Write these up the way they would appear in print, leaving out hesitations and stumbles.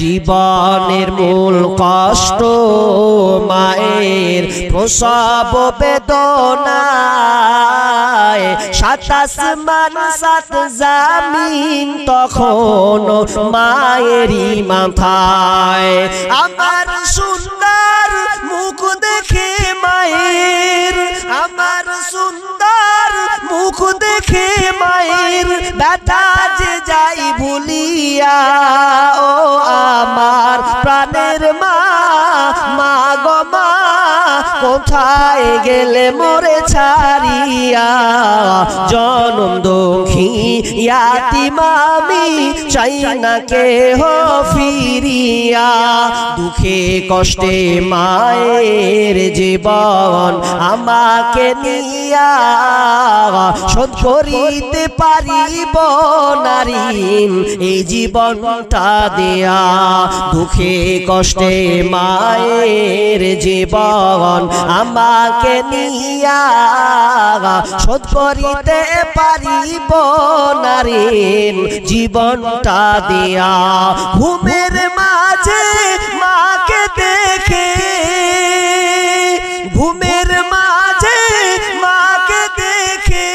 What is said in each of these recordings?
জীবনের মূল কষ্ট মায়ের প্রসব বেদনায়, সাত আসমান সাত জামিন তখন মায়েরই মাথায়। আমার সুন্দর মুখ দেখে মায়ের, আমার সুন্দর মুখ দেখে মায়ের ব্যথা যে যাই ভুলিয়া, ও আমার প্রাণের মা, মা গো মা কোথায় গেলে মোরে ছাড়িয়া, জনম দুঃখী ইয়াতিম আমি চাই না কেহ ফিরিয়া। দুঃখে কষ্টে মায়ের জীবন আমাকে নিয়া, শোধ করিতে পারিব না ঋণ এই জীবনটা দেয়া। দুঃখে কষ্টে মায়ের জীবন আমাকে নিয়া, শোধ করিতে পারিব না ঋণ জীবনটা দেয়া। ঘুমের মাঝে মাকে দেখে, ঘুমের মাঝে মাকে দেখে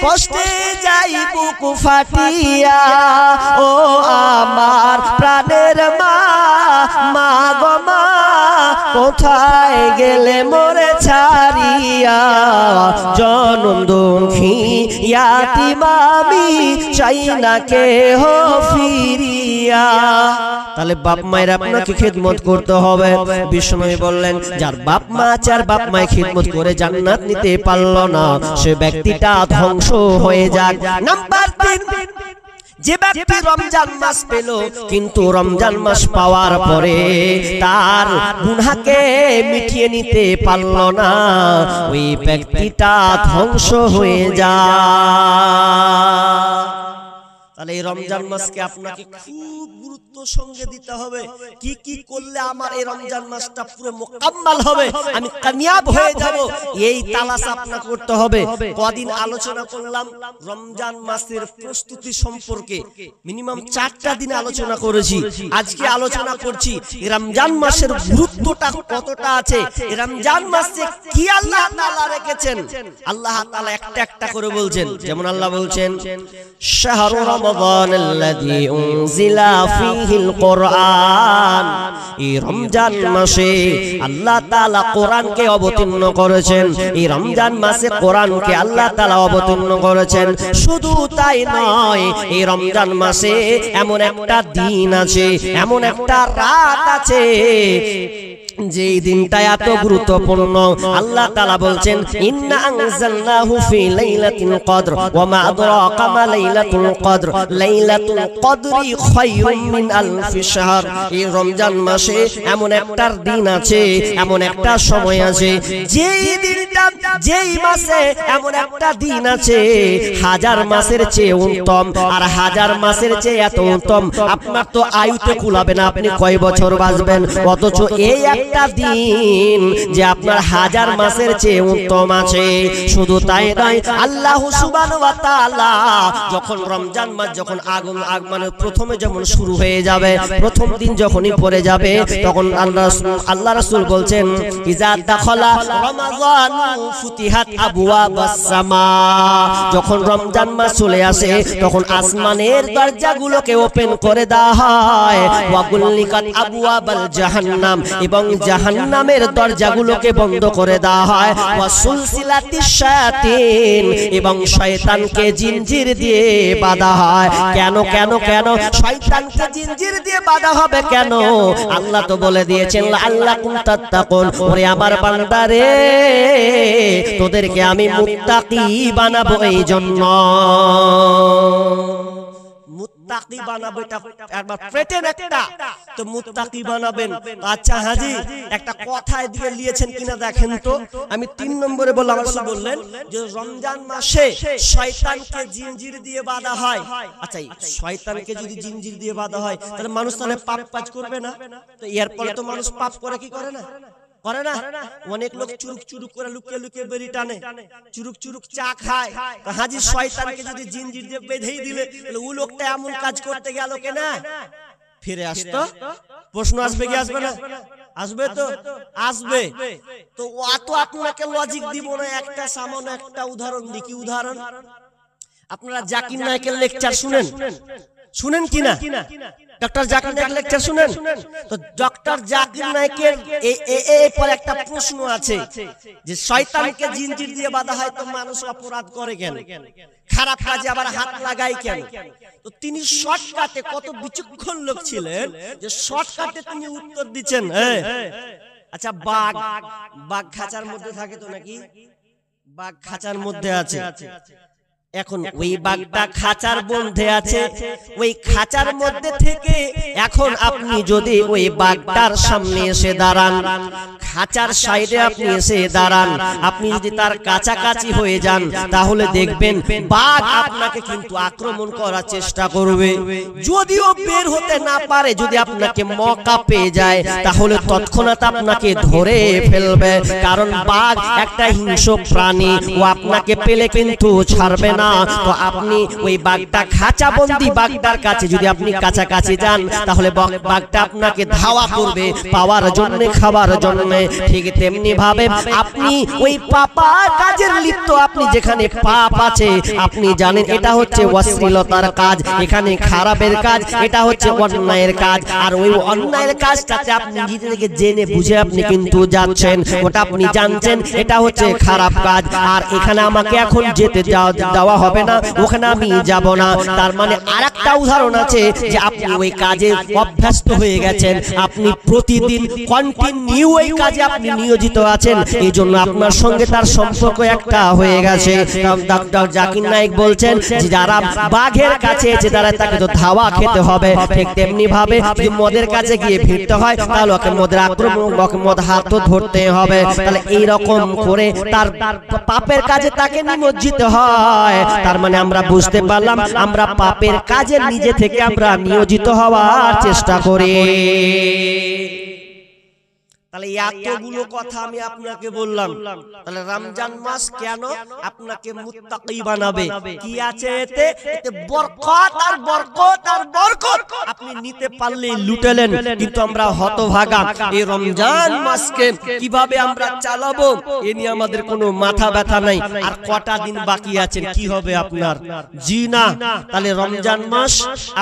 কষ্টে যাই বুক ফাটিয়া, ও আমার প্রাণের মা, মা গো মা কোথায় গেলে মোরে ছাড়িয়া, জনম দুঃখী ইয়াতিম আমি চাই না কেহ ফিরিয়া। তাহলে বাপ মায়ের আপনাকে খিদমত করতে হবে। বিষ্ণু বললেন যার বাপ মা আছে আর বাপ মায়ের খিদমত করে জান্নাত নিতে পারলো না, সে ব্যক্তিটা ধ্বংস হয়ে যাক। নাম্বার 3, যে ব্যক্তি রমজান মাস পেল কিন্তু রমজান মাস পাওয়ার পরে তার গুনাহকে মিটিয়ে নিতে পারল না, ওই ব্যক্তিটা ধ্বংস হয়ে যায়। তাহলে এই রমজান মাসকে আপনাকে খুব গুরুত্ব সঙ্গে দিতে হবে। কি কি করলে আমার এই রমজান মাসটা পুরো মুকাম্মাল হবে, আমি কামিয়াব হয়ে যাব, এই তালাশ আপনাকে করতে হবে। কদিন আলোচনা করলাম রমজান মাসের প্রস্তুতি সম্পর্কে, মিনিমাম 4টা দিন আলোচনা করেছি। আজকে আলোচনা করছি রমজান মাসের গুরুত্বটা কতটা আছে, রমজান মাসে কি আল্লাহ তাআলা রেখেছেন। আল্লাহ তাআলা একটা একটা করে বলছেন। যেমন আল্লাহ বলছেন শাহরু রমাদানাল্লাযী উনজিলা ফীহিল কুরআন, এই রমজান মাসে আল্লাহ তাআলা কোরআনকে অবতীর্ণ করেছেন। এই রমজান মাসে কোরআনকে আল্লাহ তাআলা অবতীর্ণ করেছেন। শুধু তাই নয়, এই রমজান মাসে এমন একটা দিন আছে, এমন একটা রাত আছে যেই দিনটা এত গুরুত্বপূর্ণ। আল্লাহ তাআলা বলছেন ইন্না আনজালনাহু ফি লাইলাতিল কদর ওয়া মা আদরাকা মা লাইলাতুল কদর, লাইলাতুল কদরি খায়রুম মিন আলফি শাহর। এই রমজান মাসে এমন একটা দিন আছে, এমন একটা সময় আছে, যেই দিনটা, যেই মাসে এমন একটা দিন আছে 1000 মাসের চেয়ে উত্তম। আর 1000 মাসের চেয়ে এত উত্তম আপনার তো আয়ুতে কুলাবে না, আপনি কয় বছর বাঁচবেন। অথচ এই একটা দিন যে আপনার 1000 মাসের চেয়ে উত্তম আছে। শুধু তাই নয়, আল্লাহ সুবহানাহু ওয়া তাআলা যখন রমজান মাস যখন আগমন প্রথমে যেমন শুরু হয়ে যাবে, প্রথম দিন যখনই পড়ে যাবে, তখন আল্লাহ রাসূল বলছেন ইজা দাখালা রমাযান ফুতিহাত আবওয়াবাস সামা, যখন রমজান মাস চলে আসে তখন আসমানের দরজাগুলোকে ওপেন করে দেওয়া হয়। ওয়া গুল্লিকাত আবওয়াবাল জাহান্নাম, এবং জাহান্নামের দরজাগুলোকে বন্ধ করে দেওয়া হয়। ওয়া সুলসিলাতিশ শায়াতিন, এবং শয়তানকে জিনজির দিয়ে বাঁধা হয়। কেন কেন কেন শয়তানকে জিনজির দিয়ে বাঁধা হবে কেন? আল্লাহ তো বলে দিয়েছেন লাআল্লাকুম তাত্তাকুন, ওরে আমার বান্দা রে তোদেরকে আমি মুত্তাকি বানাবো। এই জন্য মুত্তাকি বানাবো, এটা একবার পেটেন একটা তো মুত্তাকি বানাবেন। আচ্ছা হাজি একটা কথায় দিয়ে নিয়েছেন কিনা দেখেন তো। আমি 3 নম্বরে বললাম, রাসূল বললেন যে রমজান মাসে শয়তানকে জিনজির দিয়ে বাঁধা হয়। আচ্ছা শয়তানকে যদি জিনজির দিয়ে বাঁধা হয় তাহলে মানুষ তাহলে পাপ কাজ করবে না? তো এরপরে তো মানুষ পাপ করে কি করে না? করে না? অনেক লোক চুরুক চুরুক করে লুকিয়ে লুকিয়ে বেরি টানে, চুরুক চুরুক চা খায়। হাজির শয়তানকে যদি জিনজির দিয়ে বেঁধেই দিলে তাহলে ও লোকটা এমন কাজ করতে গেল কেনা? ফিরে আসতো। প্রশ্ন আসবে কি আসবে না? আসবে তো আসবে। তো অত আপনাকে লজিক দিব না, একটা সামান্য একটা উদাহরণ দিই। কি উদাহরণ? আপনারা জাকির নায়েকের লেকচার শুনেন, শুনেন কিনা? ডক্টর জাকির নায়েক লেকচার শুনেন তো? ডক্টর জাকির নায়েকের এরপর একটা প্রশ্ন আছে যে শয়তানকে জিনজির দিয়ে বাঁধা হয় তো মানুষ অপরাধ করে কেন, খারাপ কাজে আবার হাত লাগায় কেন? তো তিনি শর্টকাটে, কত বিচক্ষণ লোক ছিলেন যে শর্টকাটে তিনি উত্তর দিচ্ছেন। আচ্ছা, বাঘ, বাঘ খাঁচার মধ্যে থাকে তো নাকি? বাঘ খাঁচার মধ্যে আছে। এখন ওই বাঘটা খাঁচার মধ্যে আছে, ওই খাঁচার মধ্যে থেকে এখন আপনি যদি ওই বাঘটার সামনে এসে দাঁড়ান, খাঁচার সাইডে আপনি এসে দাঁড়ান, আপনি যদি তার কাছাকাছি হয়ে যান তাহলে দেখবেন বাঘ আপনাকে কিন্তু আক্রমণ করার চেষ্টা করবে। যদিও বের হতে না পারে, যদি আপনাকে মৌকা পেয়ে যায় তাহলে তৎক্ষণাৎ আপনাকে ধরে ফেলবে, কারণ বাঘ একটা হিংস্র প্রাণী, ও আপনাকে পেলে কিন্তু ছাড়বে না। তো আপনি ওই বাঘটা খাঁচাবন্দি বাঘটার কাছে যদি আপনি কাছাকাছি যান তাহলে বাঘটা আপনাকে ধাওয়া করবে পাওয়ার জন্য, খাবার জন্য। ঠিক তেমনি ভাবে আপনি ওই পাপা কাজের লিপ্ত, আপনি যেখানে পাপ আছে আপনি জানেন এটা হচ্ছে অশ্লীলতার কাজ, এখানে খারাপের কাজ, এটা হচ্ছে অন্যায়ের কাজ, আর ওই অন্যায়ের কাজটাতে আপনি নিজে থেকে জেনে বুঝে আপনি কিন্তু যাচ্ছেন, ওটা আপনি জানছেন এটা হচ্ছে খারাপ কাজ, আর এখানে আমাকে এখন যেতে দেওয়া হবে না, ওখানে আমি যাব না। তার মানে আরেকটা উদাহরণ আছে যে আপনি ওই কাজে অভ্যস্ত হয়ে গেছেন, আপনি প্রতিদিন কন্টিনিউ ওই কাজে আপনি নিয়োজিত আছেন, এই জন্য আপনার সঙ্গে তার সম্পর্ক একটা হয়ে গেছে। ডক্টর জাকির নায়েক বলছেন যে যারা বাঘের কাছে এসে তারা তাকে তো ধাওয়া খেতে হবে, ঠিক তেমনি ভাবে যদি মদের কাছে গিয়ে ভিড়তে হয় তাহলে ওকে মদের আক্রমণ, ওকে মদ হাত ধরতে হবে। তাহলে এইরকম করে তার পাপের কাজে তাকে নিমজ্জিত হয়। তার মানে আমরা বুঝতে পারলাম আমরা পাপের কাজে নিজে থেকে আমরা নিয়োজিত হওয়ার চেষ্টা করি। তাহলে এতগুলো কথা আমি আপনাকে বললাম। তাহলে রমজান মাস কেন আপনাকে মুত্তাকি বানাবে? কি আছে এতে? এতে বরকত আর বরকত আর বরকত। আপনি নিতে পারলেই লুটেলেন, কিন্তু আমরা হতভাগা। এই রমজান মাসকে কিভাবে আমরা চালাবো এ নিয়ে আমাদের কোনো মাথা ব্যথা নাই। আর কটা দিন বাকি আছে, কি হবে আপনার? জি না। তাহলে রমজান মাস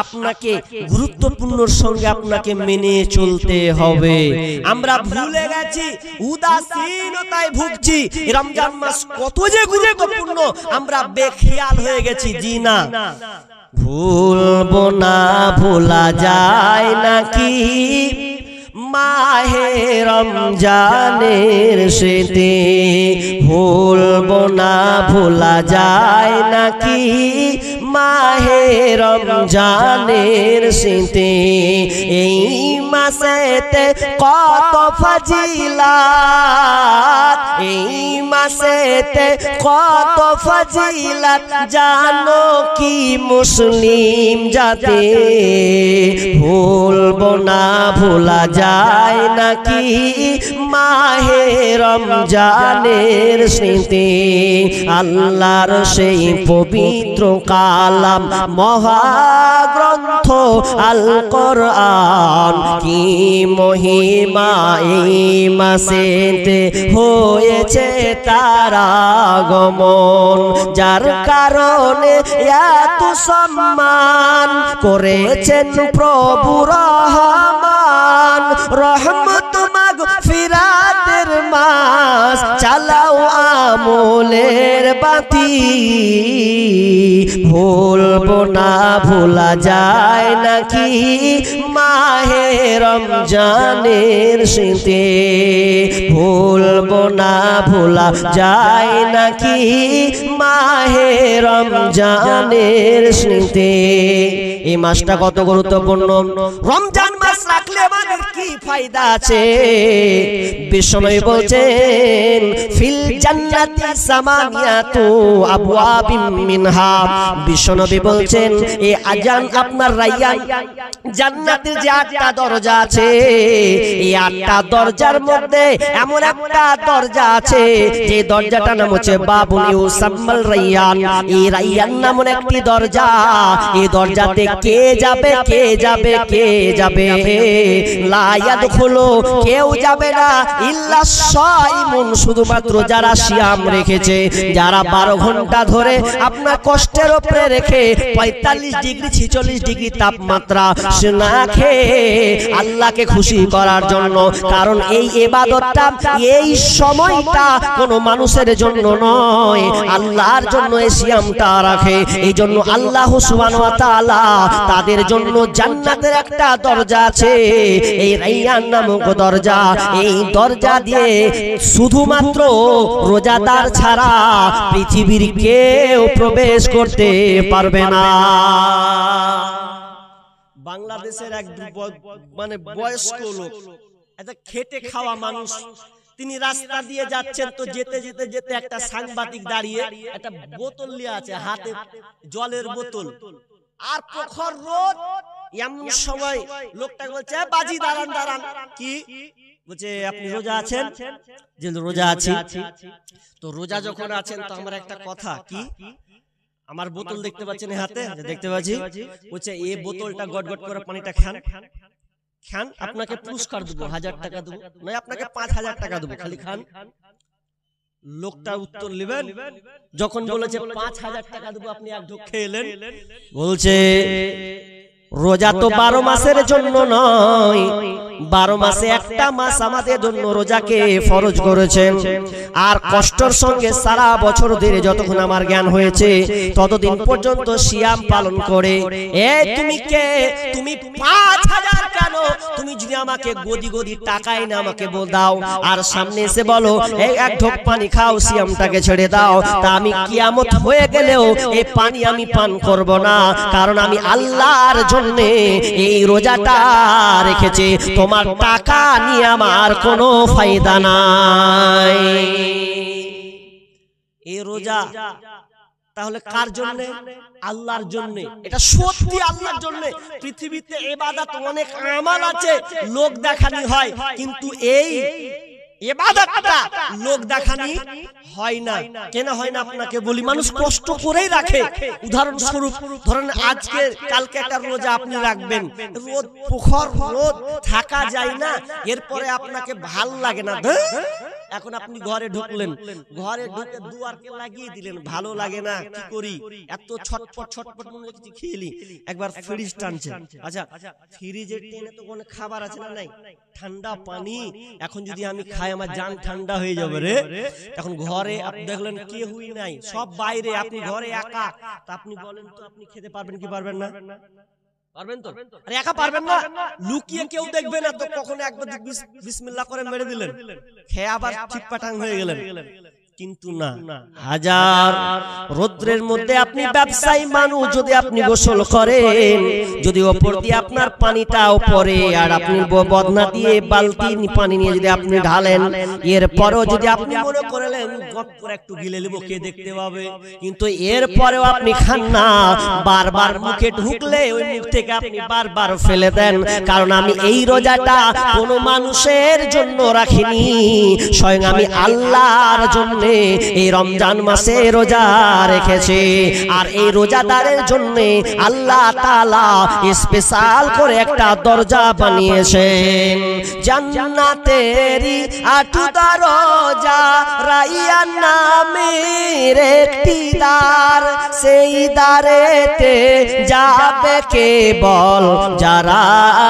আপনাকে গুরুত্বপূর্ণর সঙ্গে আপনাকে মেনে চলতে হবে। আমরা ভুলে গেছি, উদাসীনতায় ভুগছি। রমজান মাস কত যে গুরুত্বপূর্ণ আমরা বেখেয়াল হয়ে গেছি। জি না, ভুলবো না, ভোলা যায় নাকি মাহে রমজানের স্মৃতি? ভুলবো না, ভোলা যায় নাকি মাহে রমজানের স্মৃতি? এই মাসেতে কত ফজিলাত, এই মাসেতে কত ফজিলাত জানো কি মুসলিম জাতি? ভুলবো না, ভোলা যায় নাকি মাহে রমজানের স্মৃতি? আল্লাহর সেই পবিত্র কালাম মহাগ্রন্থ আল কোরআন, কি মহিমা এই মাসেতে হয়েছে তার আগমন, যার কারণে এত সম্মান করেছেন প্রভু রহমান। রহমত মাগফিরাতের মাস, চালাও আমলের বাতি। ভুলবো না, ভোলা যায় নাকি মাহে রমজানের স্মৃতি? ভুলবো না, ভোলা যায় নাকি মাহে রমজানের স্মৃতি? এই মাসটা কত গুরুত্বপূর্ণ। রমজান মাস মাস রাখলে আমাদের কি ফায়দা আছে? বিষ্ণু বলছেন ফিল জান্নাতি সামানিয়াতু আবওয়াবিন মিনহা। বিষ্ণু বলছেন এই আজান আপনার রায়্যান জান্নাতের যে 8টা দরজা আছে, এই 8টা দরজার মধ্যে এমন একটা দরজা আছে যে দরজাটার নাম হচ্ছে বাবুল ইউসাম্মাল রায়্যান। এই রায়্যান নামে একটি দরজা, এই দরজাতে কে যাবে কে যাবে কে যাবে? লা ইয়াদখুলু, কেউ যাবে না, ইল্লা সাইমুন, শুধুমাত্র যারা সিয়াম রেখেছে, যারা 12 ঘন্টা ধরে আপনার কষ্টের উপরে রেখে 45 ডিগ্রি 46 ডিগ্রি তাপমাত্রা না খেয়ে আল্লাহকে খুশি করার জন্য। কারণ এই ইবাদতটা এই সময়টা কোনো মানুষের জন্য নয়, আল্লাহর জন্য এই সিয়ামটা রাখে। এই জন্য আল্লাহ সুবহানাহু ওয়া তাআলা তাদের জন্য জান্নাতের একটা দরজা আছে, এই রায়্যান নামক দরজা। এই দরজা দিয়ে শুধুমাত্র রোজাদার ছাড়া পৃথিবীর কেউ প্রবেশ করতে পারবে না। বাংলাদেশের এক মানে বয়স্ক লোক, একটা খেটে খাওয়া মানুষ, তিনি রাস্তা দিয়ে যাচ্ছেন, তো যেতে যেতে যেতে একটা সাংবাদিক দাঁড়িয়ে একটা বোতল নিয়ে আছে হাতে, জলের বোতল, আর প্রখর রোদ। এমন সময় লোকটা বলছে বাজি দাঁড়ান দাঁড়ান। কি বলছে? আপনি রোজা আছেন? যে রোজা আছি। তো রোজা যখন আছেন তো আমার একটা কথা, কি আমার বোতল দেখতে পাচ্ছেন হাতে? দেখতে পাচ্ছি। বলছে এই বোতলটা গটগট করে পানিটা খান, খান, আপনাকে পুরস্কার দেবো, 1000 টাকা দেবো, নয় আপনাকে 5000 টাকা দেবো, খালি খান। লোকটা উত্তর নেবেন, যখন বলেছে 5000 টাকা দেবো, আপনি এক ঢোক খেয়ে এলেন। বলছে রোজা তো 12 মাসের জন্য নয়, 12 মাসে একটা মাস আমাদের জন্য রোজাকে ফরজ করেছেন। আর কষ্টের সঙ্গে সারা বছর ধরে যতক্ষণ আমার জ্ঞান হয়েছে ততদিন পর্যন্ত সিয়াম পালন করে। তুমি কে? তুমি 5000 কেন? তুমি যদি আমাকে গদি গদি টাকাই না আমাকে দাও, আর সামনে এসে বলো এই এক ঢোক পানি খাও, সিয়ামটাকে ছেড়ে দাও, তা আমি কিয়ামত হয়ে গেলেও এই পানি আমি পান করব না, কারণ আমি আল্লাহর জন্য এই রোজাটা রেখেছি। তোমার টাকা নিয়ে আমার কোনো ফায়দা নাই। এই রোজা তাহলে কার জন্য? আল্লাহর জন্য। এটা সত্যি আল্লাহর জন্য। পৃথিবীতে ইবাদত অনেক আমাল আছে, লোক দেখানি হয়, কিন্তু এই ইবাদতটা লোক দেখানি হয় না। কেন হয় না আপনাকে বলি, মানুষ কষ্ট করেই রাখে। উদাহরণস্বরূপ ধরেন আজকে কালকে একটা রোজা আপনি রাখবেন, রোদ প্রখর রোদ, থাকা যায় না, এরপরে আপনাকে ভাল লাগে না। এখন আপনি ঘরে ঢুকলেন, ঘরে ঢুকে দুয়ারকে লাগিয়ে দিলেন, ভালো লাগে না, কি করি, এত ছটপট ছটপট মনে হচ্ছে খেলি, একবার ফ্রিজ টানছেন। আচ্ছা ফ্রিজের টেনে তো কোনো খাবার আছে না? নাই, ঠান্ডা পানি, এখন যদি আমি খাই আমার জান ঠান্ডা হয়ে যাবে রে। এখন ঘরে আপনি দেখলেন কেউই নাই, সব বাইরে, আপনি ঘরে একা, তা আপনি বলেন তো আপনি খেতে পারবেন কি পারবেন না? পারবেন তো? আরে একা পারবেন না, লুকিয়ে কেউ দেখবে না, তো কখনো একবার বিসমিল্লাহ করে মেরে দিলেন, খেয়ে আবার চিটপাটাং হয়ে গেলেন। কিন্তু না, হাজার রৌদ্রের মধ্যে আপনি ব্যবসায়ী মানুষ, যদি আপনি গোসল করেন, যদি ওপর দিয়ে আপনার পানিটা উপরে আর আপনি বদনা দিয়ে বালতি পানি নিয়ে যদি আপনি ঢালেন, এরপরেও যদি আপনি মনে করলেন গপ করে একটু গিলে নেব, কে দেখতে পাবে, কিন্তু এরপরেও আপনি খান না, বারবার মুখে ঢুকলে ওই মুখ থেকে আপনি বারবার ফেলে দেন। কারণ আমি এই রোজাটা কোনো মানুষের জন্য রাখিনি, স্বয়ং আমি আল্লাহর জন্য এই রমজান মাসে রোজা রেখেছে। আর এই রোজাদারের জন্য আল্লাহ তাআলা স্পেশাল করে একটা দরজা বানিয়েছেন, জান্নাতেরই 8 দরজা, রায়্যান নামের একটি দ্বার, সেই দ্বারেতে যাবে কেবল যারা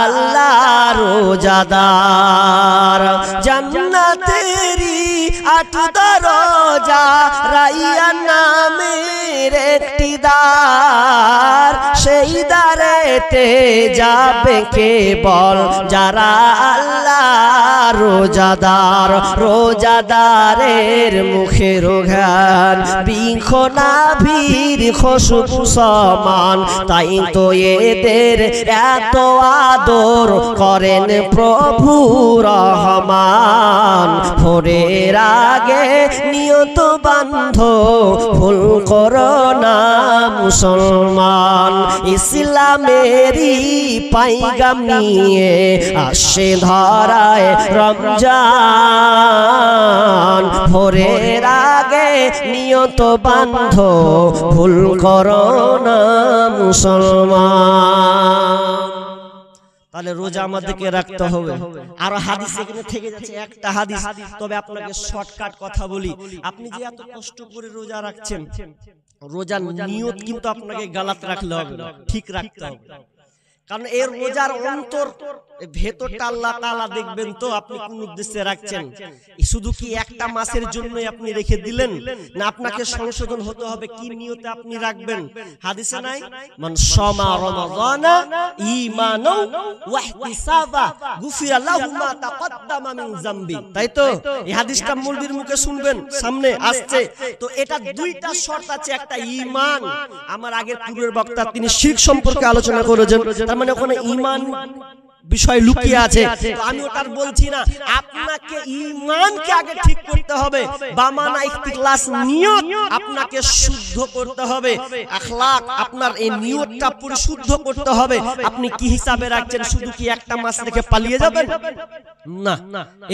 আল্লাহর রোজাদার। জান্নাতেরই 8 দরজা রাইয়ান নামের একটি দ্বার, সেই দ্বারেতে যাবে কেবল যারা আল্লাহ রোজাদার। রোজাদারের মুখের ঘ্রাণ বৃক্ষ নাভির খুশবু সমান, তাই তো এদের এত আদর করেন প্রভু রহমান। ভোরের আগে নিয়ত বান্ধ ভুল করো না মুসলমান। ইসলামেরই পাইগাম নিয়ে আসে ধরায় রমজান। ভোরের আগে নিয়ত বান্ধ ভুল করো না মুসলমান। তাহলে রোজা আমাদেরকে রাখতে হবে। আর হাদিস এখানে থেকে যাচ্ছে একটা হাদিস, তবে আপনাকে শর্টকাট কথা বলি। আপনি যে এত কষ্ট করে রোজা রাখছেন, রোজার নিয়ত কিন্তু আপনাকে গালাত রাখলে হবে না, ঠিক রাখতে হবে। কারণ এর রোজার অন্তর ভেতরটা আল্লাহ তাআলা দেখবেন তো আপনি কোন উদ্দেশ্যে রাখছেন। শুধু কি একটা মাসের জন্যই আপনি রেখে দিলেন, না আপনাকে সংশোধন হতে হবে কি নিয়তে আপনি রাখবেন। হাদিসে নাই মান শামা রমাদানা ঈমানাও ওয়া ইহতিসাবা গুফিরা লাহু মা তাকদ্দামা মিন যামবি। তাই তো এই হাদিসটা মৌলবীর মুখে শুনবেন, সামনে আসছে। তো এটা দুইটা শর্ত আছে, একটা ঈমান। আমার আগের পূর্বের বক্তা তিনি শিরক সম্পর্কে আলোচনা করেছেন, তার মানে ওখানে ঈমান বিষয় লুকিয়ে আছে। তো আমি ওটার বলছি না, আপনাকে ঈমানকে আগে ঠিক করতে হবে। বামানা ইখতিলাস নিয়ত আপনাকে শুদ্ধ করতে হবে, আখলাক আপনার এই নিয়তটা পরিশুদ্ধ করতে হবে। আপনি কি হিসাবে রাখছেন, শুধু কি একটা মাস রেখে পালিয়ে যাবেন? না,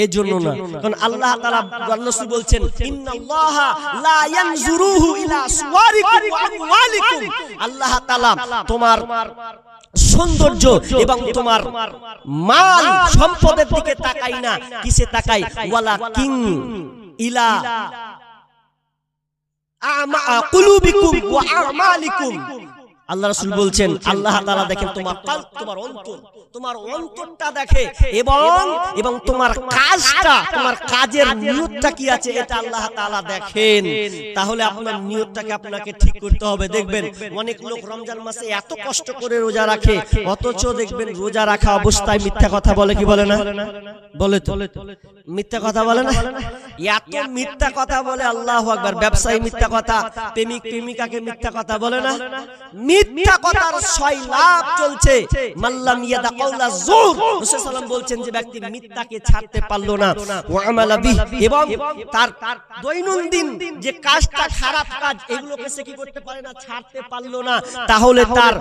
এই জন্য না। কারণ আল্লাহ তাআলা রাসূল বলছেন ইন্নাল্লাহা লা ইয়ানজুরুহু ইলা সুওয়ারিকুম ওয়া আমওয়ালিকুম। আল্লাহ তাআলা তোমার সৌন্দর্য এবং তোমার মাল সম্পদের দিকে তাকাই না, কিসে তাকাই? ওয়ালাকিন ইলা কুলুবিকুম ওয়া আমালিকুম। আল্লাহ রাসূল বলছেন আল্লাহ তাআলা দেখেন তোমার কলব, তোমার অন্তর, তোমার অন্তরটা দেখে এবং তোমার কাজটা, তোমার কাজের নিয়তটা কি আছে এটা আল্লাহ তাআলা দেখেন। তাহলে আপনার নিয়তটাকে আপনাকে ঠিক করতে হবে। দেখবেন অনেক লোক রমজান মাসে এত কষ্ট করে রোজা রাখে, অথচ দেখবেন রোজা রাখা অবস্থায় মিথ্যা কথা বলে, কি বলে না? বলে তো, মিথ্যা কথা বলে না? এত মিথ্যা কথা বলে, আল্লাহু আকবার। ব্যবসায়ী মিথ্যা কথা, প্রেমিক প্রেমিকাকে মিথ্যা কথা বলে না? মিথ্যা কথার সয়লাব চলছে। মাল্লাম ইয়াদা কাওলা যুর, রাসূল সাল্লাল্লাহু আলাইহি ওয়াসাল্লাম বলছেন যে ব্যক্তি মিথ্যাকে ছাড়তে পারলো না, ওয়া আমালা বিহি, এবং তার দৈনন্দিন যে কাজটা খারাপ কাজ এগুলোকে সে কি করতে পারে না, ছাড়তে পারলো না, তাহলে তার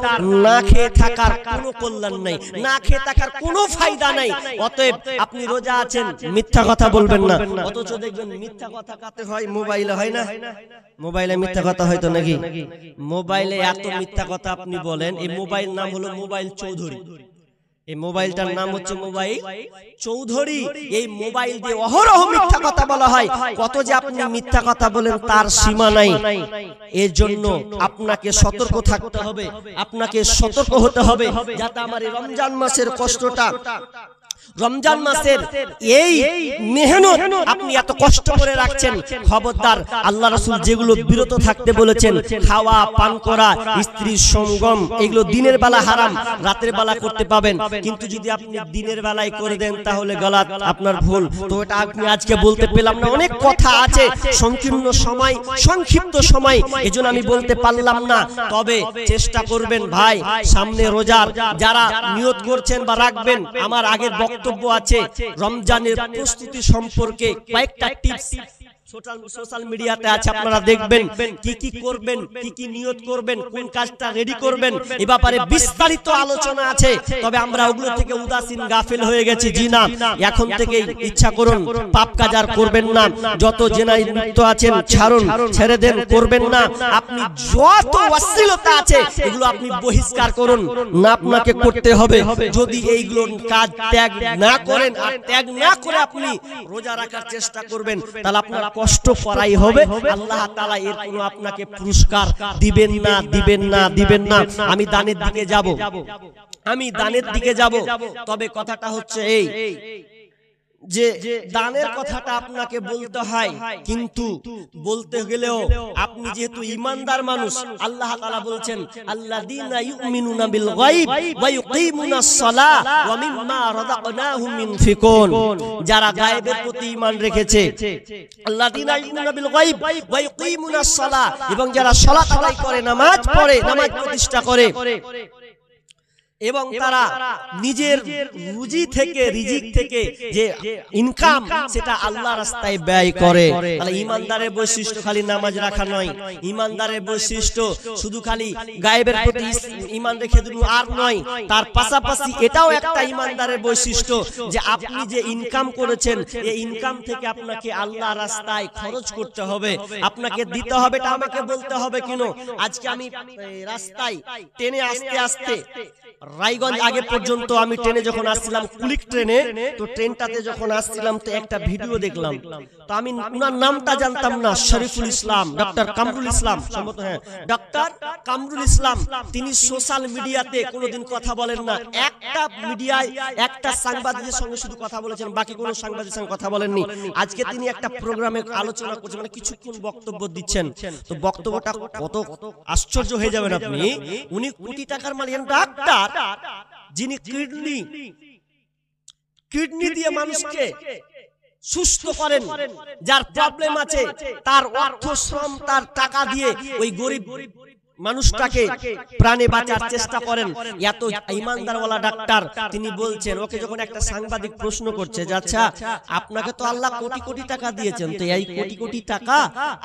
না খেয়ে থাকার কোনো কল্যাণ নাই, না খেয়ে থাকার কোনো ফায়দা নাই। অতএব আপনি রোজা আছেন, মিথ্যা কথা বলবেন না। অথচ দেখবেন মিথ্যা কথা কাতে হয়, মোবাইলে হয় না? মোবাইলে মিথ্যা কথা হয়তো নাকি? মোবাইলে এত মিথ্যা কথা আপনি বলেন। এই মোবাইল নাম হলো মোবাইল চৌধুরী। এই মোবাইলটার নাম হচ্ছে মোবাইল চৌধুরী। এই মোবাইল দিয়ে অহরহ মিথ্যা কথা বলা হয়। কত যে আপনি মিথ্যা কথা বলেন তার সীমা নাই। এর জন্য আপনাকে সতর্ক থাকতে হবে, আপনাকে সতর্ক হতে হবে, যাতে আমার এই রমজান মাসের কষ্টটা, রমজান মাসের এই মেহনত আপনি এত কষ্ট করে রাখছেন, খবরদার আল্লাহ রাসূল যেগুলো বিরত থাকতে বলেছেন, খাওয়া পান করা, স্ত্রীর সঙ্গম, এগুলো দিনের বেলা হারাম, রাতের বেলা করতে পাবেন। কিন্তু যদি আপনি দিনের বেলায় করে দেন তাহলে গলাত আপনার ভুল। তো এটা আপনি আজকে বলতে পেলাম না, অনেক কথা আছে, সংকীর্ণ সময়, সংক্ষিপ্ত সময়, এজন্য আমি বলতে পারলাম না। তবে চেষ্টা করবেন ভাই, সামনে রোজার যারা নিয়ত করছেন বা রাখবেন, আমার আগের বক্তব্য আছে রমজানের প্রস্তুতি সম্পর্কে কয়েকটা টিপস সোশ্যাল মিডিয়াতে আছে, আপনারা দেখবেন কি কি করবেন, কি কি নিয়ত করবেন, কোন কাজটা রেডি করবেন, এই ব্যাপারে বিস্তারিত আলোচনা আছে। তবে আমরা ওগুলো থেকে উদাসীন গাফেল হয়ে গেছি। জি না, এখন থেকে ইচ্ছা করুন পাপ কাজ আর করবেন না। যত জেনায় লিপ্ত আছেন ছাড়ুন, ছেড়ে দেন, করবেন না। আপনি যত অশ্লীলতা আছে এগুলো আপনি বহিষ্কার করুন, না আপনাকে করতে হবে। যদি এইগুলো কাজ ত্যাগ না করেন আর ত্যাগ না করে আপনি রোজা রাখার চেষ্টা করবেন, তাহলে আপনার কষ্ট করাই হবে। আল্লাহ তাআলা এর কোনো আপনাকে পুরস্কার দিবেন না, দিবেন না, দিবেন না। আমি দানের দিকে যাব, আমি দানের দিকে যাব। তবে কথাটা হচ্ছে এই, যে দানের কথাটা আপনাকে বলতে হয়, কিন্তু বলতে গেলেও আপনি যেহেতু ঈমানদার মানুষ, আল্লাহ তাআলা বলছেন আল্লাযীনা ইউমিনুনা বিল গায়ব ওয়া ইউকিমুনাস সালাহ ওয়া মিম্মা রাযাকনাহুম ইউনফিকুন, যারা গায়েবের প্রতি ঈমান রেখেছে, আল্লাযীনা ইউমিনুনা বিল গায়ব ওয়া ইউকিমুনাস সালাহ, এবং যারা সালাত আদায় করে, নামাজ পড়ে, নামাজ প্রতিষ্ঠা করে, এবং তারা নিজের রুজি থেকে, রিজিক থেকে যে ইনকাম সেটা আল্লাহর রাস্তায় ব্যয় করে। তাহলে ঈমানদারের বৈশিষ্ট্য খালি নামাজ রাখা নয়, ঈমানদারের বৈশিষ্ট্য শুধু খালি গায়েবের প্রতি ঈমান রেখে দিল আর নয়, তার পাশাপাশি এটাও একটা ঈমানদারের বৈশিষ্ট্য যে আপনি যে ইনকাম করেছেন এই ইনকাম থেকে আপনাকে আল্লাহর রাস্তায় খরচ করতে হবে, আপনাকে দিতে হবে, এটা আমাকে বলতে হবে। কেন আজকে আমি রাস্তায় ট্রেনে আসতে আসতে রায়গঞ্জ আগে পর্যন্ত আমি ট্রেনে যখন আসছিলাম, কুলিক ট্রেনে, তো ট্রেনটাতে যখন আসছিলাম তো একটা ভিডিও দেখলাম, তো আমি ওনার নামটা জানতাম না, শরীফুল ইসলাম, ডক্টর কামরুল ইসলাম সম্ভবত, হ্যাঁ ডক্টর কামরুল ইসলাম। তিনি সোশ্যাল মিডিয়াতে কোনোদিন কথা বলেন না, একটা মিডিয়ায় একটা সাংবাদিকের সঙ্গে শুধু কথা বলেছেন, বাকি কোনো সাংবাদিকের সঙ্গে কথা বলেননি। আজকে তিনি একটা প্রোগ্রামে আলোচনা করছেন, মানে কিছুক্ষণ বক্তব্য দিচ্ছেন, তো বক্তব্যটা কত আশ্চর্য হয়ে যাবেন আপনি। উনি কোটি টাকার মালিক ডাক্তার, যিনি কিডনি দিয়ে মানুষকে সুস্থ করেন, যার প্রবলেম আছে তার অর্থ শ্রম, তার টাকা দিয়ে ওই গরিব মানুষটাকে প্রাণে বাঁচার চেষ্টা করেন। এত ঈমানদারওয়ালা ডাক্তার, তিনি বলছেন, ওকে যখন একটা সাংবাদিক প্রশ্ন করছে যে আচ্ছা আপনাকে তো আল্লাহ কোটি কোটি টাকা দিয়েছেন, তো এই কোটি কোটি টাকা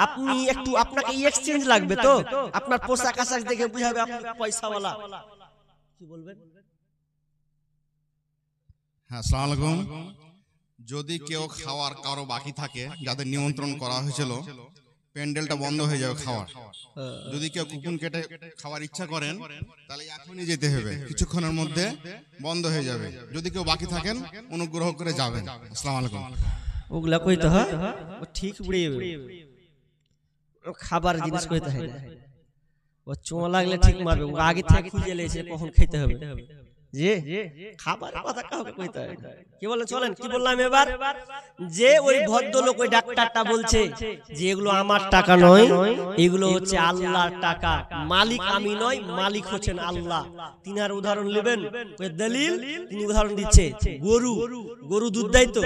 আপনি একটু, আপনাকে এক্সচেঞ্জ লাগবে, তো আপনার পোশাক আশাক দেখে বুঝাবে আপনি পয়সাওয়ালা, কি বলবেন? হ্যাঁ, আসসালামু আলাইকুম। যদি কেউ খাওয়ার কারো বাকি থাকে, যাদের নিমন্ত্রণ করা হয়েছিল, প্যান্ডেলটা বন্ধ হয়ে যাবে খাওয়ার। যদি কেউ কুপন কেটে খাওয়ার ইচ্ছা করেন তাহলে এখনই যেতে হবে, কিছুক্ষণের মধ্যে বন্ধ হয়ে যাবে। যদি কেউ বাকি থাকেন অনুগ্রহ করে যাবেন। আসসালামু আলাইকুম। ওগুলা কইতে হয়, ও ঠিক বুড়িয়ে খাবার জিনিস কইতে হয় না, ও চোঁ লাগলে ঠিক মারবে, ও আগে থেকে খুঁজে লেছে কখন খেতে হবে, যে খাবার কথা কাউকে কইতে হয়। কি বলে চলেন, কি বললাম এবার, যে ওই ভদ্রলোক ওই ডাক্তারটা বলছে যে এগুলো আমার টাকা নয়, এগুলো হচ্ছে আল্লাহর টাকা, মালিক আমি নয়, মালিক হচ্ছেন আল্লাহ। তিনি আর উদাহরণ নেবেন, ওই দলিল তিনি উদাহরণ দিচ্ছে, গরু দুধ দেয় তো,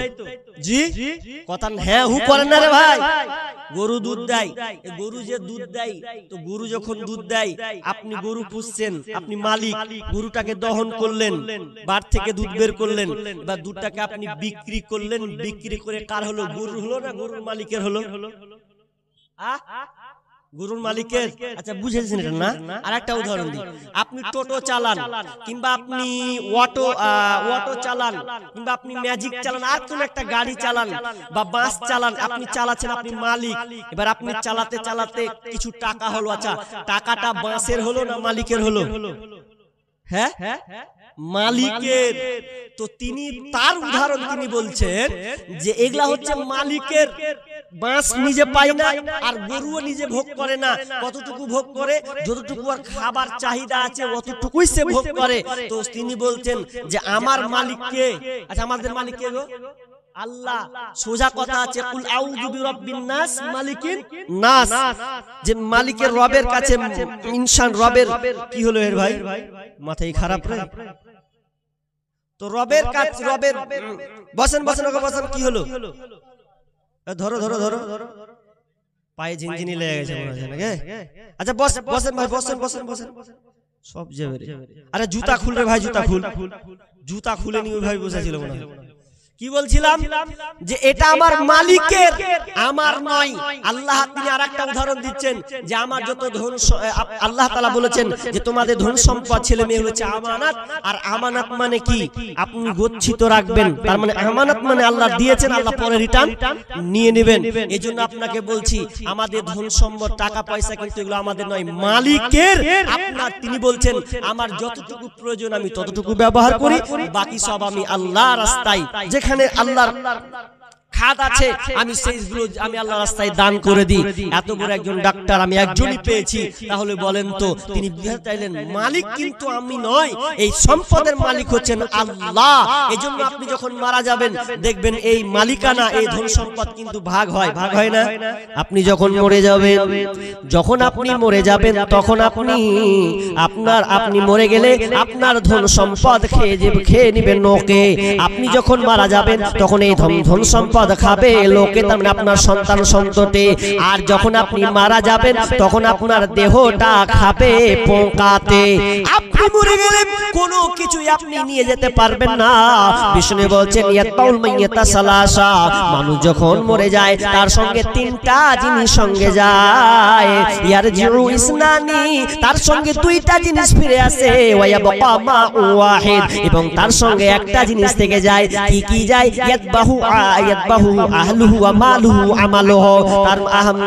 জি কথা হ্যাঁ হু করেন না রে ভাই, গরু দুধ দেয়, গরু যে দুধ দেয়, তো গরু যখন দুধ দেয়, আপনি গরু পুষছেন, আপনি মালিক, গরুটাকে দহন করলেন, বার থেকে দুধ বের করলেন, বা দুধটাকে আপনি বিক্রি করলেন, বিক্রি করে কার হলো, গরুর হলো না গরুর মালিকের হলো? গরুর মালিকের। আচ্ছা বুঝেছেন এটা না? আর একটা উদাহরণ দিই, আপনি টোটো চালান, কিংবা আপনি অটো চালান, কিংবা আপনি ম্যাজিক চালান, আর কোন একটা গাড়ি চালান বা বাস চালান, আপনি চালাচ্ছেন, আপনি মালিক। এবার আপনি চালাতে চালাতে কিছু টাকা হলো, আচ্ছা টাকাটা বাসের হলো না মালিকের হলো? হ্যাঁ মালিকের। তো তিনি তার উদাহরণ তিনি বলছেন যে এগুলা হচ্ছে মালিকের, বাঁশ নিজে পায় না আর গরুও নিজে ভোগ করে না, কতটুকু ভোগ করে, যতটুকু আর খাবার চাহিদা আছে অতটুকুই সে ভোগ করে। তো তিনি বলছেন যে আমার মালিককে, আচ্ছা আমাদের মালিককে গো আল্লাহ, সোজা কথা আছে, কুল আউযু বিরাব্বিন নাস মালিকিন নাস, যে মালিকের রবের কাছে ইনসান রবের কি হলো এর ভাই, মাথায় খারাপ রে, তো রবের কাছে, রবের বসেন বসেন ওকে বসেন, কি হলো, ধরো ধরো ধরো, পায়ে ঝিনঝিনি লেগে গেছে মনে হচ্ছে নাকি? আচ্ছা বসেন ভাই, বসেন বসেন বসেন, সব যাবে রে। আরে জুতা খুল রে ভাই, জুতা খুল, জুতা খুলে নিয়ে ভাই বসেছিল মনে হয়। কি বলছিলাম যে এটা আমার মালিকের, আমার নয়। আল্লাহ তিনি আরেকটা উদাহরণ দিচ্ছেন যে আমার যত ধন, আল্লাহ তাআলা বলেছেন যে তোমাদের ধন সম্পদ ছেলে মেয়ে হচ্ছে আমানত, আর আমানত মানে কি, আপনি গচ্ছিত রাখবেন, তার মানে আমানত মানে আল্লাহ দিয়েছেন, আল্লাহ পরে রিটার্ন নিয়ে নেবেন। এজন্য আপনাকে বলছি আমাদের ধন সম্পদ টাকা পয়সা কিন্তু এগুলো আমাদের নয়, মালিকের। আপনার তিনি বলছেন আমার যতটুকু প্রয়োজন আমি ততটুকু ব্যবহার করি, বাকি সব আমি আল্লাহর রাস্তায়, যেখানে আল্লাহর খাত আছে, আমি সেইগুলো আমি আল্লাহর রাস্তায় দান করে দিই। এত বড় একজন ডাক্তার আমি একজনই পেয়েছি, তাহলে বলেন তো তিনি চাইলেন মালিক কিন্তু আমি নয়, এই সম্পদের মালিক হচ্ছেন আল্লাহ। এজন্য আপনি যখন মারা যাবেন দেখবেন এই মালিকানা, এই ধন সম্পদ কিন্তু ভাগ হয়, ভাগ হয় না? আপনি যখন মরে যাবেন, যখন আপনি মরে যাবেন তখন আপনি মরে গেলে আপনার ধন সম্পদ খেয়ে নেবেন লোকে। আপনি যখন মারা যাবেন তখন এই ধন সম্পদ খাবে লোকে, তার মানে আপনার সন্তান সন্ততি। আর যখন আপনি মারা যাবেন তখন আপনার দেহটা খাবে পোকাতে। আপনি মরে গেলে কোনো কিছুই আপনি নিয়ে যেতে পারবেন না। বিষ্ণু বলছেন ইয়াতাউল মাইয়াতা সালাসা, মানুষ যখন মরে যায় তার সঙ্গে তিনটা জিনিস সঙ্গে যায়। ইয়ারজিউ ইসনানি, তার সঙ্গে দুইটা জিনিস ফিরে আসে। ওয়ায়াবকা মা ওয়াহিদ, এবং তার সঙ্গে একটা জিনিস থেকে যায়। কি কি যায়? ইয়াতবাহু আহলুহু ওয়া মালুহু আমালুহু,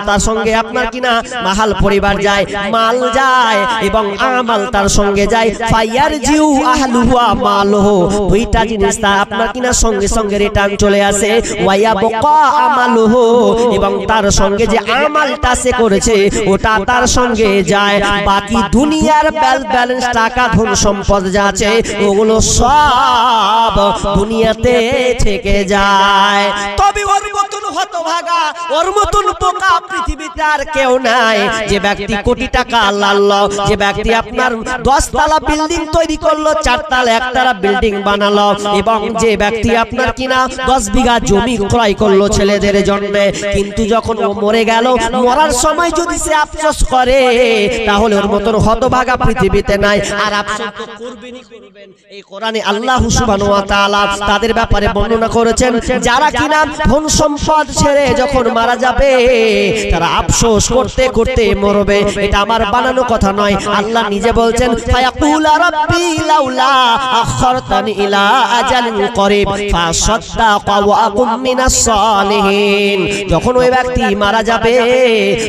তার সঙ্গে আপনার কিনা মাহাল পরিবার যায়, মাল যায়, এবং আমাল তার সঙ্গে যায়। ফায়ারজিউ আহলুহু ওয়া মালুহু, দুইটা জিনিস তা আপনার কিনা সঙ্গে সঙ্গে রিটার্ন চলে আসে। ওয়ায়াবকা আমালুহু, এবং তার সঙ্গে যে আমালটা সে করেছে ওটা তার সঙ্গে যায়। বাকি দুনিয়ার ব্যালেন্স টাকা ধন সম্পদ যা আছে ওগুলো সব দুনিয়াতে থেকে যায়। তবে ওর মতন হতভাগা, ওর মতন পোকা পৃথিবীতে আর কেউ নাই। যে ব্যক্তি কোটি টাকা লাললো, যে ব্যক্তি আপনার 10 তলা বিল্ডিং তৈরি করলো, 4 তলা 1 তলা বিল্ডিং বানালো, এবং যে ব্যক্তি আপনার কিনা 10 বিঘা জমি ক্রয় করলো ছেলেদের জন্য, কিন্তু যখন ও মরে গেল, মরার সময় যদি সে আফসোস করে তাহলে ওর মতন হতভাগা পৃথিবীতে নাই। আর আফসোস তো করবেনই করবেন। এই কোরআনে আল্লাহ সুবহানাহু ওয়া তাআলা তাদের ব্যাপারে বর্ণনা করেছেন, যারা কিনা ধন সম্পদ ছেড়ে যখন মারা যাবে তারা আফসোস করতে করতে মরবে। এটা আমার বানানো কথা নয়, আল্লাহ নিজে বলছেন ফায়াকুলা রাব্বি লাউলা আখরতানি ইলা আজালিন করিব ফাসাদ্দাকা ওয়া আকুম মিনাস সালিহিন। যখন ওই ব্যক্তি মারা যাবে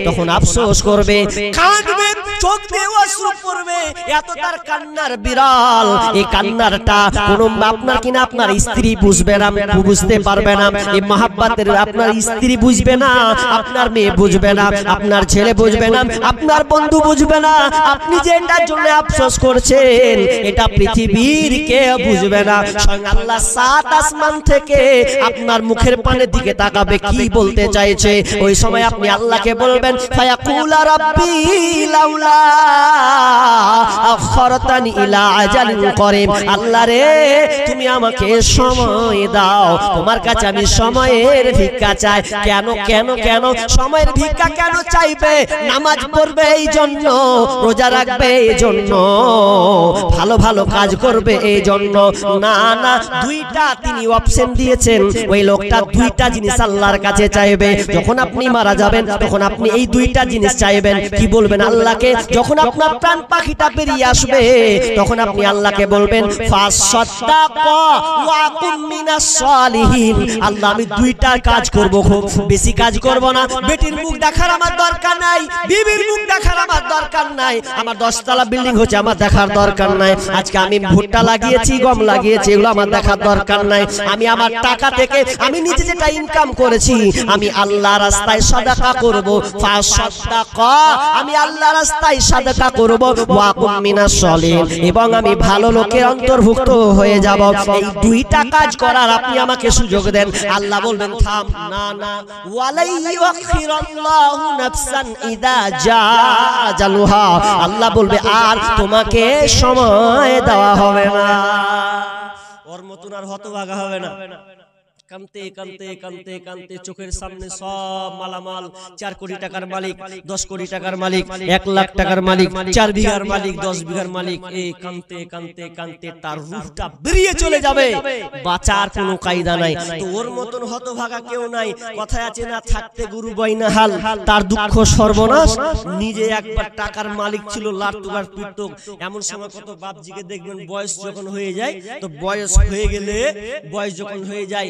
তখন আফসোস করবে, কাঁদবে, চোখ দিয়ে অশ্রু পড়বে, এত তার কান্নার বিরাল। এই কান্নারটা কোনো আপনার কিনা আপনার স্ত্রী বুঝবে না, বুঝতে পারবে না। এই মহাব্বতের আপনার স্ত্রী বুঝবে না, আপনার মেয়ে বুঝবে না, আপনার ছেলে বুঝবে না, আপনার বন্ধু বুঝবে না। আপনি যে এটার জন্য আফসোস করছেন এটা পৃথিবীর কেউ বুঝবে না। স্বয়ং আল্লাহ 7 আসমান থেকে আপনার মুখের পানের দিকে তাকাবে, কি বলতে চাইছে। ওই সময় আপনি আল্লাহকে বলবেন ফায়াকুলা রাব্বি লাউলা আখরতানি ইলা আজালিন করিব, আল্লাহ রে তুমি আমাকে সময় দাও, তোমার কাছে আমি সময়ের ভিক্ষা চাই। কেন কেন কেন সময়ের ভিক্ষা কেন চাইবে? নামাজ পড়বে এই জন্য, রোজা রাখবে এই জন্য, ভালো ভালো কাজ করবে এই জন্য না, না। দুইটা তিনি অপশন দিয়েছেন, ওই লোকটা দুইটা জিনিস আল্লাহর কাছে চাইবে। যখন আপনি মারা যাবেন তখন আপনি এই দুইটা জিনিস চাইবেন। কি বলবেন আল্লাহকে? যখন আপনার প্রাণ পাখিটা বেরিয়ে আসবে তখন আপনি আল্লাহকে বলবেন ফাসাদ্দাকা ওয়া আকুম মিনাস সালিহিন, আল্লাহ আমি দুইটা কাজ করব, খুব বেশি কাজ করব না। বেটির মুখ দেখার আমার দরকার নাই, বিবির মুখ দেখার আমার দরকার নাই, আমার 10 তলা বিল্ডিং হচ্ছে আমার দেখার দরকার নাই। আজকে আমি ভুট্টা লাগিয়েছি, গম লাগিয়েছি, এগুলো আমার দেখার দরকার নাই। আমি আমার টাকা থেকে আমি নিজে যেটা ইনকাম করেছি আমি আল্লাহ রাস্তায় সাদাকা করব। ফাসাদ্দাকা, আমি আল্লাহ রাস্তায় সাদাকা করব। ওয়া আকুম মিনাস সালিহিন, এবং আমি ভালো লোকের অন্তর্ভুক্ত হয়ে যাব। এই দুইটা কাজ করার আপনি আমাকে সুযোগ দেন। আল্লাহ বলবেন থাম, না না, ওয়ালাই ইউখিরাল্লাহু নাফসান ইযা জাআ আজালুহা, আল্লাহ বলবে আর তোমাকে সময় দেওয়া হবে না। ওর মতন আর হতভাগা হবে না। কানতে কানতে কানতে কানতে চোখের সামনে সব মালামাল, 4 কোটি টাকার মালিক, 10 কোটি টাকার মালিক, 1 লাখ টাকার মালিক, 4 বিঘার মালিক, 10 বিঘার মালিক, এই কানতে কানতে কানতে তার রূহটা বেরিয়ে চলে যাবে, বাঁচার কোনো কায়দা নাই। তো ওর মতন হতভাগা কেউ নাই। কথায় আছে না, থাকতে গুরু বইনা হাল, তার দুঃখ সর্বনাশ। নিজে একবার টাকার মালিক ছিল, লাটুকার পিটক। এমন সময় কত বাপজিকে দেখবেন বয়স যখন হয়ে যায়, তো বয়স হয়ে গেলে, বয়স যখন হয়ে যায়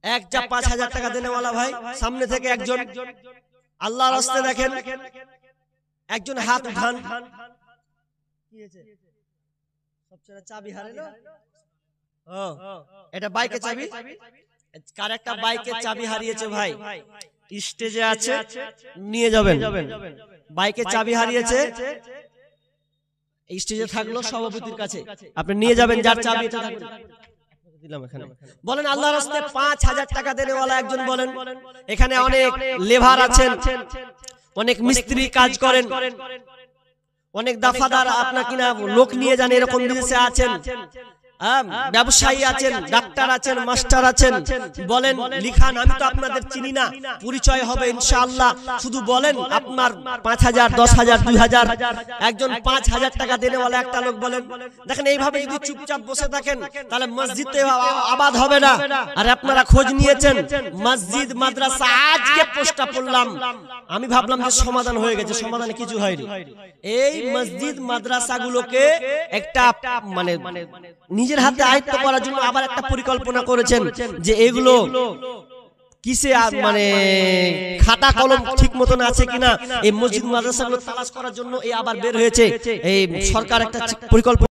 একটা 5,000 টাকা দেনেওয়ালা ভাই সামনে থেকে একজন আল্লাহর রাস্তে দেখেন একজন হাত উঠান। কি হয়েছে? সবচেয়ে চাবি হারালো। ও এটা বাইকের চাবি। কার একটা বাইকের চাবি হারিয়েছে ভাই, স্টেজে আছে, নিয়ে যাবেন। বাইকের চাবি হারিয়েছে, স্টেজে থাকলো সভাপতির কাছে, আপনি নিয়ে যাবেন যার চাবি এটা থাকবে। দিলাম এখানে। বলেন আল্লাহর রাস্তে 5,000 টাকা দেনেওয়ালা একজন বলেন। এখানে অনেক লেবার আছেন, অনেক মিস্ত্রি কাজ করেন, অনেক দাফাদার আপনার কিনা লোক নিয়ে যান, এরকম বিদেশে আছেন, ব্যবসায়ী আছেন, ডাক্তার আছেন, মাস্টার আছেন। বলেন লিখান, আমি তো আপনাদের চিনি না, পরিচয় হবে ইনশাআল্লাহ। শুধু বলেন আপনার 5,000, 10,000, 2,000। একজন 5,000 টাকা দেনেওয়ালা একটা লোক বলেন। দেখেন এইভাবে যদি চুপচাপ বসে থাকেন তাহলে মসজিদে আবাদ হবে না। আর আপনারা খোঁজ নিয়েছেন মসজিদ মাদ্রাসা, আজকে পোস্টটা পড়লাম, আমি ভাবলাম যে সমাধান হয়ে গেছে, সমাধানে কিছু হয়নি। এই মসজিদ মাদ্রাসাগুলোকে একটা মানে নিজের হাতে আয়ত্ত করার জন্য আবার একটা পরিকল্পনা করেছেন যে এগুলো কিসে মানে খাতা কলম ঠিক মতন আছে কিনা এই মসজিদ মাদ্রাসাগুলো তালাশ করার জন্য এই আবার বের হয়েছে এই সরকার একটা পরিকল্পনা।